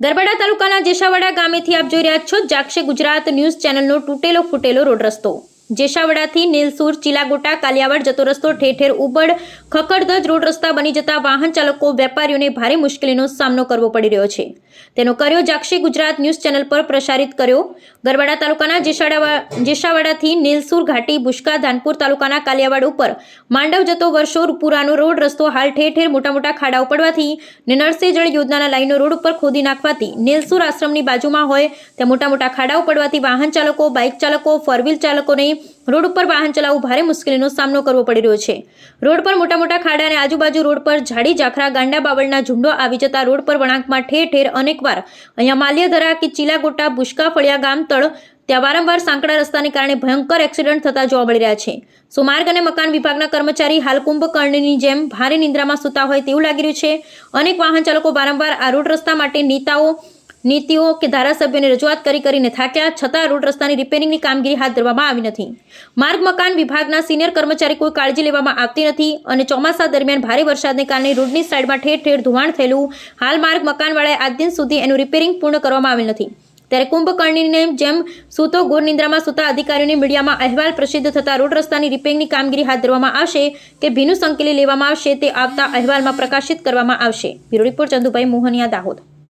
ગરબડા તાલુકાના જેસાવાડા ગામેથી આપ જોઈ રહ્યા છો જાગશે ગુજરાત ન્યૂઝ ચેનલનો તૂટેલો ફૂટેલો રોડ રસ્તો। જેસાવાડાથી નેલસુર ચીલાગોટા કાલિયાવાડ જતો રસ્તો ઠેર ઠેર ઉબડ ખખડધજ રોડ રસ્તા બની જતા વાહન ચાલકો વેપારીઓને ભારે મુશ્કેલીનો સામનો કરવો પડી રહ્યો છે। તેનો કર્યો જાગશે ગુજરાત ન્યૂઝ ચેનલ પર પ્રસારિત કર્યો। ગરબડા તાલુકાના જેસાવાડાથી નેલસુર ઘાટી બુશ્કા ધાનપુર તાલુકાના કાલિયાવાડ ઉપર માંડવ જતો વર્ષો પુરાનો રોડ રસ્તો હાલ ઠેર ઠેર મોટા મોટા ખાડાઓ પડવાથી નળસે જળ યોજનાના લાઈનો રોડ ઉપર ખોદી નાખવાથી નેલસુર આશ્રમની બાજુમાં હોય ત્યાં મોટા મોટા ખાડાઓ પડવાથી વાહન ચાલકો બાઇક ચાલકો ફોર વ્હીલ ચાલકોને રોડ ઉપર વાહન ચલાવવું ભારે મુશ્કેલીનો સામનો કરવો પડી રહ્યો છે। રોડ પર મોટા મોટા ખાડા અને આજુબાજુ રોડ પર ઝાડી ઝાખરા ગાંડા બાવળના ઝુંડો આવી જતા રોડ પર વળાંકમાં ઠેર ઠેર અનેકવાર અહીંયા માલ્યધરા કે ચીલાગોટા બુશ્કા ફળિયા ગામ તળ ત્યાં વારંવાર સાંકડા રસ્તાને કારણે ભયંકર એક્સિડન્ટ થતા જોવા મળી રહ્યા છે। સુમાર્ગ અને મકાન વિભાગના કર્મચારી હાલ કુંભકર્ણની જેમ ભારે નિંદ્રામાં સૂતા હોય તેવું લાગી રહ્યું છે। અનેક વાહન ચાલકો વારંવાર આ રોડ રસ્તા માટે નીતિઓ કે ધારાસભ્યોને રજૂઆત કરીને થાક્યા છતાં રોડ રસ્તાની રિપેરિંગની કામગીરી હાથ ધરવામાં આવી નથી। માર્ગ મકાન વિભાગના સિનિયર કર્મચારી કોઈ કાળજી લેવામાં આવતી નથી અને ચોમાસા દરમિયાન ભારે વરસાદને કારણે રોડની સાઈડમાં ઠેર ઠેર ધોવાણ થયેલું હાલ માર્ગ મકાનવાળાએ આજ દિન સુધી એનું રિપેરિંગ પૂર્ણ કરવામાં આવેલ નથી। ત્યારે કુંભકર્ણીને જેમ સૂતો ઘોર નિંદ્રામાં સૂતા અધિકારીઓને મીડિયામાં અહેવાલ પ્રસિદ્ધ થતા રોડ રસ્તાની રિપેરિંગની કામગીરી હાથ ધરવામાં આવશે કે ભીનું સંકેલી લેવામાં આવશે તે આવતા અહેવાલમાં પ્રકાશિત કરવામાં આવશે। Bureau report Chandubhai Mohaniya, Dahod.